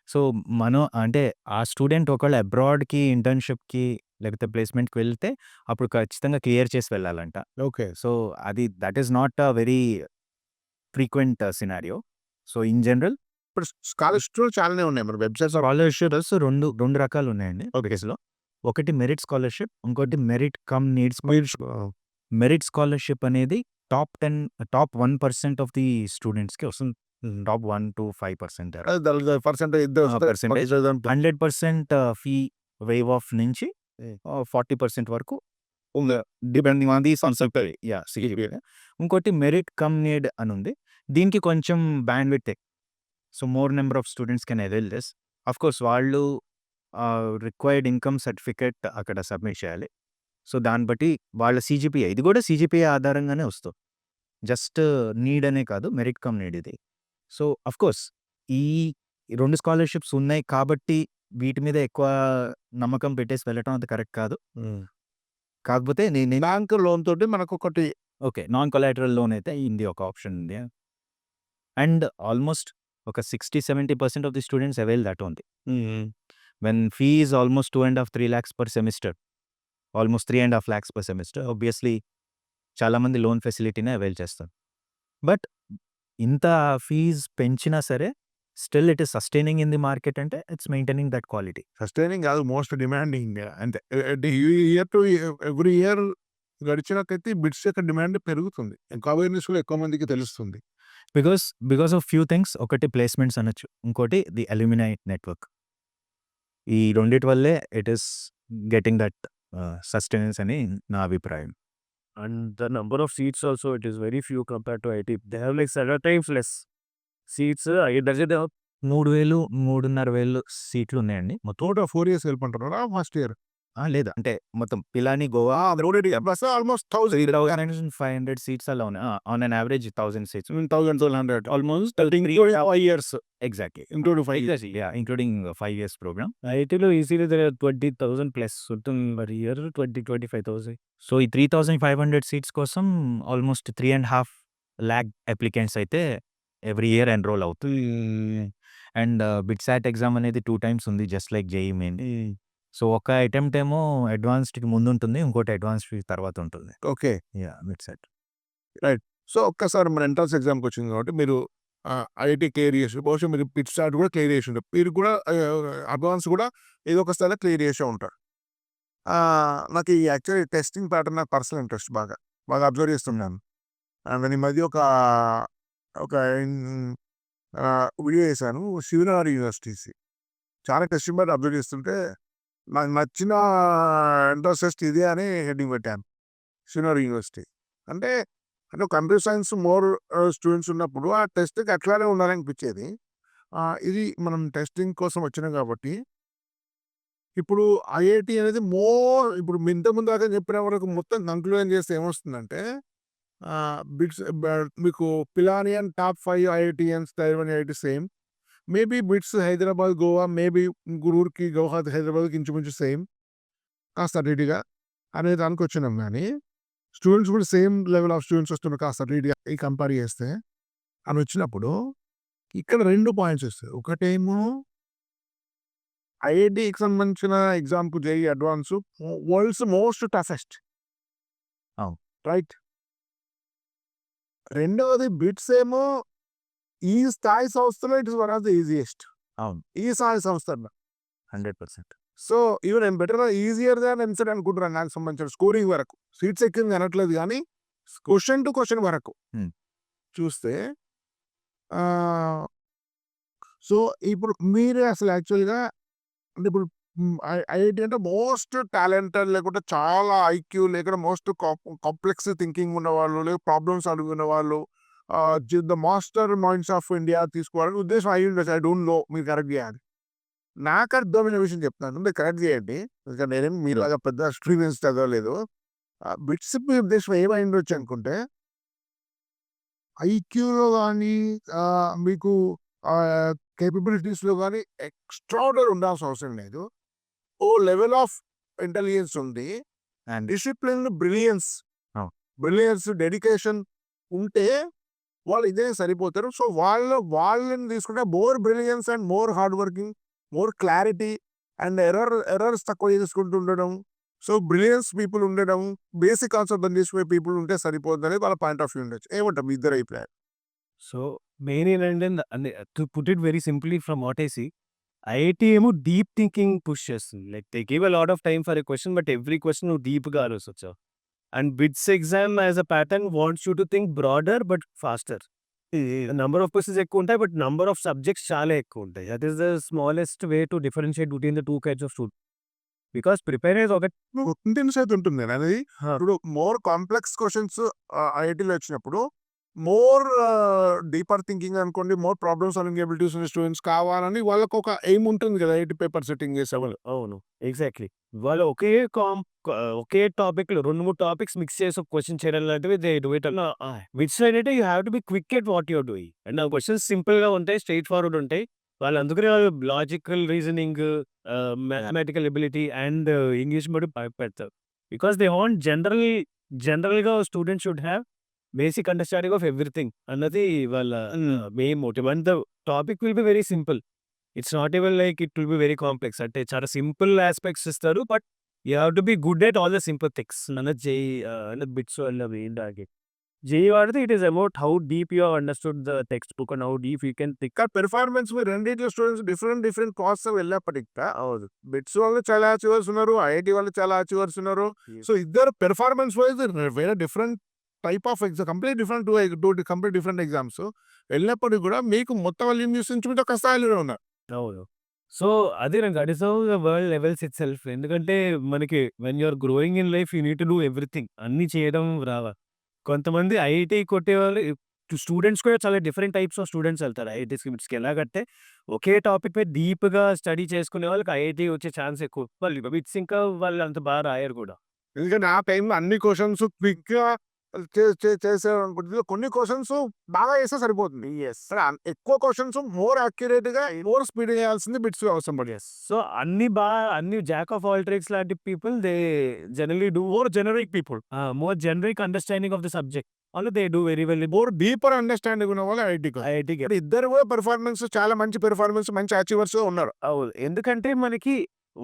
సో మనం అంటే ఆ స్టూడెంట్ ఒకవేళ అబ్రాడ్‌కి, ఇంటర్న్‌షిప్‌కి లేకపోతే ప్లేస్‌మెంట్‌కి వెళ్తే అప్పుడు ఖచ్చితంగా క్లియర్ చేసి వెళ్ళాలంట. Okay. So that is not a very frequent scenario. So in general ఇప్పుడు స్కాలర్‌షిప్స్ చాలానే ఉన్నాయి. మన వెబ్‌సైట్స్ స్కాలర్‌షిప్స్ రెండు రకాలు ఉన్నాయండి బిట్స్‌లో. ఒకటి మెరిట్ స్కాలర్‌షిప్, ఇంకోటి merit come needs. Merit scholarship అనేది టాప్ 1% ఆఫ్ ది స్టూడెంట్స్‌కి వస్తుంది. టాప్ 1-5% పర్సెంటేజ్ ఇద్దరు పర్సెంటేజ్ 100% ఫీ వేవ్ ఆఫ్ నుంచి 40% వరకు డిపెండింగ్ ఆన్ ది సబ్జెక్ట్. ఇంకోటి మెరిట్ కమ్ నీడ్ అని ఉంది. దీనికి కొంచెం బ్యాండ్‌విడ్త్ ఎక్కువ. So more number of students can avail this. Of course వాళ్ళు రిక్వైర్డ్ ఇన్‌కమ్ సర్టిఫికేట్ అక్కడ సబ్మిట్ చేయాలి. సో దాన్ని బట్టి వాళ్ళ సీజీపీఏ, ఇది కూడా సీజీపీఏ ఆధారంగానే వస్తుంది. జస్ట్ నీడ్ అనే కాదు, మెరిట్ కమ్ నీడ్ ఇది. సో ఆఫ్‌కోర్స్ ఈ 2 స్కాలర్‌షిప్స్ ఉన్నాయి కాబట్టి వీటి మీద ఎక్కువ నమ్మకం పెట్టేసి వెళ్ళటం అంత కరెక్ట్ కాదు. కాకపోతే నేను బ్యాంక్ లోన్ తోటి మనకొకటి ఓకే. నాన్ కొలాటరల్ లోన్ అయితే ఇది ఒక ఆప్షన్ ఉంది. అండ్ ఆల్మోస్ట్ ఒక 60-70% of the students avail that only. When fee is almost 2.5-3 lakhs per semester, almost 3.5 lakhs per semester. Obviously చాలామంది లోన్ ఫెసిలిటీనే అవైల్ చేస్తారు. బట్ ఇంత ఫీజ్ పెంచినా సరే still it is sustaining in the market, అంటే it's maintaining that quality. Sustaining కాదు, most demanding. అంతే year to every year గడిచినకైతే bits యొక్క డిమాండ్ పెరుగుతుంది. అవేర్నెస్ కూడా ఎక్కువ మందికి తెలుస్తుంది. Because of few things. ఒకటి ప్లేస్మెంట్స్ అనొచ్చు, ఇంకోటి ది అల్యూమినై నెట్వర్క్. ఈ రెండిటి వల్లే it is getting that sustenance అని నా అభిప్రాయం. And the number of seats also, it is very few compared to IT. They have like 7 times less seats. Does it have 3,000-3,500 సీట్లు ఉన్నాయండి. టోటల్ 4 years వెళ్ళిపోంటున్నారా first year? లేదా అంటే మొత్తం Pilani, Goa plus almost 3,500 seats అలా ఉన్నాయి. On an average 1,000 seats. 1,200 almost 5 years exactly. Into 5 years. Including 5 years program. IITలో easily there are 20,000 plus ఉంటుంది మరి ఇయర్ 20,000-25,000. సో ఈ 3,500 సీట్స్ కోసం ఆల్మోస్ట్ 3.5 lakh అప్లికెంట్స్ అయితే ఎవ్రీ ఇయర్ ఎన్రోల్ అవుతుంది. అండ్ బిట్సాట్ ఎగ్జామ్ అనేది 2 టైమ్స్ ఉంది just like JEE main. So, ఒక అటెంప్ట్ ఏమో అడ్వాన్స్డ్‌కి ముందుంటుంది. ఇంకోటి అడ్వాన్స్డ్‌కి తర్వాత ఉంటుంది. ఓకే. యాహ్! బిట్సాట్. సో, ఒక్కసారి మన ఎంట్రన్స్ ఎగ్జామ్‌కొచ్చింది కాబట్టి మీరు ఐఐటీ క్లియర్ చేసి బహుశా మీరు బిట్సాట్ కూడా క్లియర్ చేసి ఉంటారు. మీరు కూడా అడ్వాన్స్ కూడా ఏదో ఒక స్థాయిలో క్లియర్ చేసే ఉంటారు. నాకు ఈ యాక్చువల్లీ టెస్టింగ్ ప్యాటర్న్ నాకు పర్సనల్ ఇంట్రెస్ట్ బాగా. బాగా అబ్జర్వ్ చేస్తున్నాను. నేను ఈ మధ్య ఒక వీడియో చేశాను. శివనారి యూనివర్సిటీస్ చాలా టెస్టింగ్ ప్యాటర్న్ అబ్జర్వ్ చేస్తుంటే నాకు నచ్చిన ఎంట్రన్స్ టెస్ట్ ఇదే అని హెడ్డింగ్ పెట్టాను. శివనారి యూనివర్సిటీ. అంటే కంప్యూటర్ సైన్స్ మోర్ స్టూడెంట్స్ ఉన్నప్పుడు ఆ టెస్ట్‌కి అట్లానే ఉండాలనిపించేది. ఇది మనం టెస్టింగ్ కోసం వచ్చినాం కాబట్టి ఇప్పుడు ఐఐటీ అనేది ఇప్పుడు ఇంతకుముందు దాకా చెప్పిన వరకు మొత్తం కంక్లూజన్ చేస్తే ఏమొస్తుందంటే బిట్స్ మీకు Pilani and top 5 IITians, tier 1 IIT same. Maybe BITS Hyderabad, Goa maybe గురూర్‌కి, గౌహతి, హైదరాబాద్‌కి ఇంచుమించు సేమ్. కాస్త అటు ఇటుగా అనే దానికి వచ్చినాం గానీ, స్టూడెంట్స్ కూడా సేమ్ లెవెల్ ఆఫ్ స్టూడెంట్స్ వస్తున్నారు కాస్త అటు ఇటుగా కంపేర్ చేస్తే అని వచ్చినప్పుడు ఇక్కడ 2 పాయింట్స్ వస్తాయి. ఒకటేమో ఐఐటీకి సంబంధించిన ఎగ్జామ్‌కు JEE advance world's most toughest. అవును. రైట్. రెండవది బిట్స్ ఏమో ఈ స్థాయి సంస్థలో it is one of the easiest. అవును. ఈ స్థాయి సంస్థల్లో. 100%. సో, ఈవెన్ నేను బెటర్ ఈజియర్ దాన్ ఎంసెట్ అనుకుంటున్నాను నాకు సంబంధించిన స్కోరింగ్ వరకు. సీట్స్ ఎక్కింది అనట్లేదు గానీ, క్వెషన్ టు క్వెషన్ వరకు హ్మ్. చూస్తే ఆహ్, సో, ఇప్పుడు మీరు అసలు యాక్చువల్‌గా అంటే ఇప్పుడు ఐఐటీ అంటే మోస్ట్ టాలెంటెడ్ లేకుంటే చాలా ఐక్యూ లేకుంటే మోస్ట్ కాంప్లెక్స్ థింకింగ్ ఉన్నవాళ్ళు, లేదా ప్రాబ్లమ్స్ సాల్వింగ్ ఉన్నవాళ్ళు, the master minds of India తీసుకోవాలని ఉద్దేశం అయ్యి ఉండొచ్చు. ఐ డోంట్ నో, మీరు కరెక్ట్ చేయాలి. నాకు అర్థమైన విషయం చెప్తాను, మీరు కరెక్ట్ చేయండి. ఎందుకంటే నేనేం మీలాగా పెద్ద ఎక్స్పీరియన్స్ చదవలేదు. బిట్స్ మీ ఉద్దేశం ఏమై ఉండొచ్చు అనుకుంటే ఐక్యూలో కానీ మీకు కేపబిలిటీస్‌లో గానీ ఎక్స్ట్రార్డినరీ ఉండాల్సిన అవసరం లేదు. ఓ లెవెల్ ఆఫ్ ఇంటెలిజెన్స్ ఉంది. అండ్ డిసిప్లిన్, బ్రిలియన్స్, అవును. డెడికేషన్ ఉంటే వాళ్ళు ఇదే సరిపోతారు. సో, వాళ్ళని తీసుకుంటే more brilliance and more hard working, more clarity and errors తక్కువ చేసుకుంటూ ఉండడం. సో, బ్రిలియన్స్ పీపుల్ ఉండడం, బేసిక్ కాన్సెప్ట్ అర్థం చేసుకునే పీపుల్ ఉంటే సరిపోతుందనేది వాళ్ళ పాయింట్ ఆఫ్ వ్యూ ఉండొచ్చు. ఏమంటారు మీ ఇద్దరి అభిప్రాయం? సో, మెయిన్ ఏంటంటే to put it very simply from what I see, IIT ఏమో డీప్ థింకింగ్ పుష్ చేస్తుంది. Like they give a lot of time for a question, but every question నువ్వు డీప్‌గా ఆలోచించావు. And BITS exam as a pattern wants you to think broader but faster. ఈ number of questions ఎక్కువ ఉంటాయి, but number of subjects చాలా ఎక్కువ ఉంటాయి. That is the smallest way to differentiate between the 2 kinds of student. Because prepare అయ్యేది ఒకటి. Intense అయితే ఉంటుంది అనేది. ఇప్పుడు మోర్ కాంప్లెక్స్ క్వెషన్స్ ఐఐటీలో వచ్చినప్పుడు మోర్ డీపర్ థింకింగ్ అనుకోండి, మోర్ ప్రాబ్లమ్ సాల్వింగ్ ఎబిలిటీస్ ఉన్న స్టూడెంట్స్ కావాలని వాళ్ళకి ఒక ఎయిమ్ ఉంటుంది కదా ఐఐటీ పేపర్ సెట్టింగ్ చేసేవాళ్ళు. అవును. ఎగ్జాక్ట్‌లీ. వాళ్ళు ఒకే టాపిక్‌లో 2, 3 టాపిక్స్ మిక్స్ చేసి ఒక క్వెషన్ చేయడం లాంటివి దే డు ఇట్ విచ్ ఏంటంటే you have to be quick at what you are doing. And ఆ క్వెషన్స్ సింపుల్‌గా ఉంటాయి. స్ట్రెయిట్ ఫార్వర్డ్ ఉంటాయి. వాళ్ళు అందుకనే logical reasoning, mathematical ability and English medium పెడతారు. బికాస్ దే వాంట్ జనరల్‌గా students should have basic understanding of everything అన్నది వాళ్ళ main motive. And the topic will be very simple. It's not even like it will be very complex. అంటే చాలా simple aspects ఇస్తారు. But you have to be good at all the simple things అన్నది JEE అన్నది bits వల్ల main target. JEE వాడితే it is about how deep you have understood the text book and how deep you can think. ఇక్కడ performance మీ రెండిట్లో students different paths వెళ్ళేప్పటికి అవును. Bits వాళ్ళు చాలా achievers ఉన్నారు, ఐఐటీ వాళ్ళు చాలా అచీవర్స్ ఉన్నారు. సో, ఇద్దరు పెర్ఫార్మెన్స్ వైజ్ వేరే different type of exam, complete different complete different exams వెళ్ళినప్పటికి కూడా మీకు మొత్తం వాళ్ళు ఇంచుమించు ఒక స్థాయిలోనే ఉన్నారు. అవును. సో, అదేనండి. That is how the world levels itself. ఎందుకంటే మనకి when you are growing in life you need to do everything. అన్నీ చేయడం రావా. కొంతమంది ఐఐటీ కొట్టేవాళ్ళు స్టూడెంట్స్ కూడా చాలా డిఫరెంట్ టైప్స్ ఆఫ్ స్టూడెంట్స్ వెళ్తారు ఐఐటీస్‌కి, బిట్స్‌కి. ఎలాగంటే ఒకే టాపిక్ మీద డీప్‌గా స్టడీ చేసుకునే వాళ్ళకి ఐఐటీ వచ్చే ఛాన్స్ ఎక్కువ. వాళ్ళు బిట్స్ ఇంకా వాళ్ళు అంత బాగా రాయరు కూడా. ఎందుకంటే ఆ టైంలో అన్ని క్వెషన్స్ క్విక్‌గా చేసేయాలనుకుంటుంది. కొన్ని క్వెషన్స్ బాగా చేస్తే సరిపోతుంది. యెస్. ఎక్కువ క్వెషన్స్ మోర్ యాక్యురేట్‌గా, మోర్ స్పీడ్‌గా చేయాల్సింది బిట్స్ అవసరం పడుతుంది. యెస్. సో, అన్ని జాక్ ఆఫ్ ఆల్ ట్రేడ్స్ లాంటి people they generally do more generic people. More generic understanding of the subject. All they do very well. More deeper understanding ఉన్న వాళ్ళు ఐఐటీకి. ఐఐటీకి ఇద్దరు కూడా పెర్ఫార్మెన్స్ చాలా మంచి పెర్ఫార్మెన్స్, మంచి అచీవర్స్ ఉన్నారు. అవును. ఎందుకంటే మనకి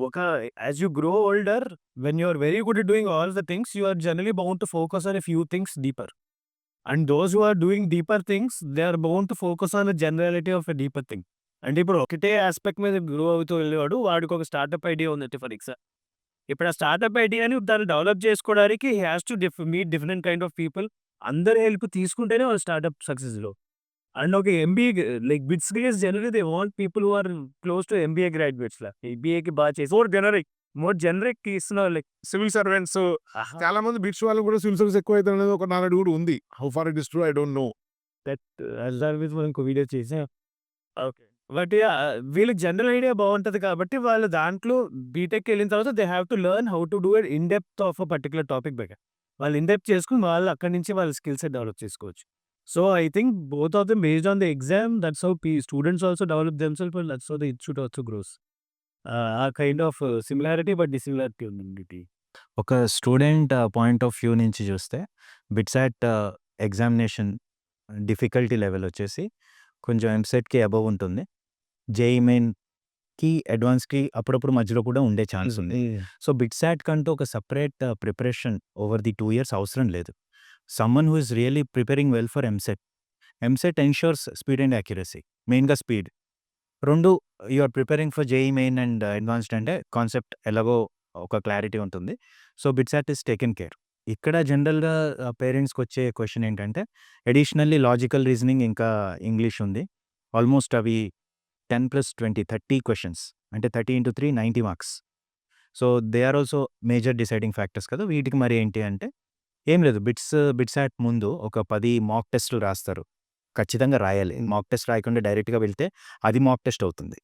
ఒక as you grow older, when you are very good at doing all the things, you are generally bound to focus on a few things deeper. And those who are doing deeper things, they are bound to focus on a generality of a deeper thing. అంటే ఇప్పుడు ఒకటే aspect మీద grow అవుతూ వెళ్ళేవాడు, వాడికి ఒక startup idea ఉందంటే for example. ఇప్పుడు ఆ స్టార్టప్ ఐడియాని దాన్ని డెవలప్ చేసుకోవడానికి he has to meet different kind of people. అందరి హెల్ప్ తీసుకుంటేనే వాళ్ళ స్టార్టప్ సక్సెస్‌లో. అండ్ ఒక MBA like BITS guys generally they want people who are close to MBA graduates లా. ఎంబీఏకి బాగా చేసి మోర్ జనరిక్ ఇస్తున్నారు లైక్ సివిల్ సర్వెంట్స్ చాలా మంది బిట్స్ వాళ్ళు కూడా సివిల్ సర్వీస్ ఎక్కువ అవుతుంది అనేది ఒక నానుడి కూడా ఉంది. How far it is true I don't know. That దాని మీద మనం ఇంకో వీడియో చేసాం. ఓకే. బట్ వీళ్ళకి జనరల్ ఐడియా బాగుంటది కాబట్టి వాళ్ళు దాంట్లో బీటెక్ వెళ్ళిన తర్వాత they have to learn how to do it in depth of a particular topic better. వాళ్ళు ఇన్ డెప్త్ చేసుకుని వాళ్ళు అక్కడి నుంచి వాళ్ళ స్కిల్ సెట్ డెవలప్ చేసుకోవచ్చు. So I think both of them based on the exam, that's how students also develop themselves and that's how the institute also grows. ఆ kind of similarity but dissimilarity ఉంది. ఒక student point of view నుంచి చూస్తే BITSAT examination difficulty level వచ్చేసి కొంచెం ఎంసెట్‌కి above ఉంటుంది. JEE మెయిన్‌కి, అడ్వాన్స్‌కి అప్పుడప్పుడు మధ్యలో కూడా ఉండే ఛాన్స్ ఉంది. సో బిట్సాట్ కంటూ ఒక separate preparation over the 2 years అవసరం లేదు. Someone who is really preparing well for EAMCET ensures speed and accuracy. మెయిన్‌గా speed. 2 you are preparing for JEE main and advanced అంటే కాన్సెప్ట్ ఎలాగో ఒక క్లారిటీ ఉంటుంది. So BITSAT is taken care. ఇక్కడ జనరల్‌గా పేరెంట్స్‌కొచ్చే క్వెషన్ ఏంటంటే అడిషనల్లీ లాజికల్ రీజనింగ్ ఇంకా ఇంగ్లీష్ ఉంది. ఆల్మోస్ట్ అవి 10+20 30 క్వెషన్స్. అంటే 30 × 3 90 marks. So they are also major deciding factors కదా! వీటికి మరి ఏంటి అంటే ఏం లేదు. బిట్సాట్ ముందు ఒక 10 మాక్ టెస్ట్‌లు రాస్తారు. ఖచ్చితంగా రాయాలి. మాక్ టెస్ట్ రాయకుండా డైరెక్ట్‌గా వెళ్తే అది మాక్ టెస్ట్ అవుతుంది.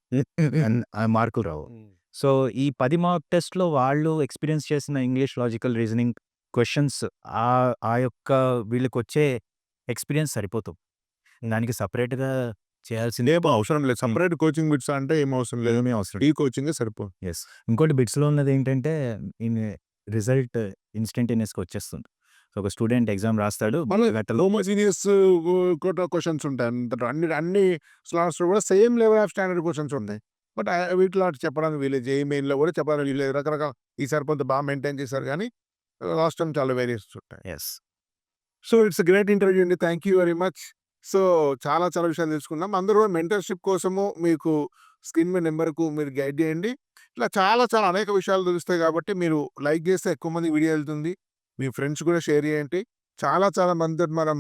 ఆ మార్కులు రావు. సో ఈ 10 మాక్ టెస్ట్‌లో వాళ్ళు ఎక్స్‌పీరియన్స్ చేసిన ఇంగ్లీష్, లాజికల్ రీజనింగ్ క్వెషన్స్ ఆ యొక్క వీళ్ళకొచ్చే ఎక్స్‌పీరియన్స్ సరిపోతుంది. దానికి సెపరేట్‌గా చేయాల్సింది ఏం అవసరం లేదు. సెపరేట్ కోచింగ్ బిట్స్ అంటే ఏం అవసరం లేదు. ఏమీ అవసరం ఈ కోచింగే సరిపోతుంది. యెస్. ఇంకోటి బిట్స్‌లో ఉన్నదేంటంటే ఇన్ రిజల్ట్ ఇన్‌స్టంటేనియస్‌గా వచ్చేస్తుంది. సో ఒక స్టూడెంట్ ఎగ్జామ్ రాస్తాడు. మళ్ళీ గంటలో హోమోజీనియస్ క్వెషన్స్ ఉంటాయి. అన్ని స్లాట్స్‌లో కూడా same level of standard questions ఉంటాయి. బట్ వీటిలో అటు చెప్పడానికి వీలేదు. జేఈఈ మెయిన్‌లో కూడా చెప్పడానికి వీలేదు. రకరకాల ఈసారి కొంత బాగా మెయింటైన్ చేశారు కానీ లాస్ట్ టైమ్ చాలా వేరియేషన్స్ ఉంటాయి. Yes. So it's great interview అండి. Thank you very much. So చాలా చాలా విషయాలు తెలుసుకున్నాం. అందరూ మెంటర్‌షిప్ కోసము మీకు స్క్రీన్ మీద నెంబర్‌కు మీరు గైడ్ చేయండి. ఇట్లా చాలా చాలా అనేక విషయాలు తెలుస్తాయి కాబట్టి మీరు లైక్ చేస్తే ఎక్కువ మందికి వీడియో వెళ్తుంది. మీ ఫ్రెండ్స్ కూడా షేర్ చేయండి. చాలా చాలా మందితోటి మనం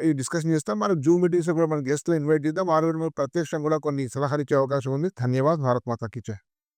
ఈ డిస్కషన్ చేస్తాం. మనం జూమ్ మీటింగ్స్‌లో కూడా మనం గెస్ట్‌లు ఇన్వైట్ చేద్దాం. వారు కూడా ప్రత్యక్షంగా కూడా కొన్ని సలహాలు ఇచ్చే అవకాశం ఉంది. ధన్యవాద్. భారత్ మాతా కీ జై.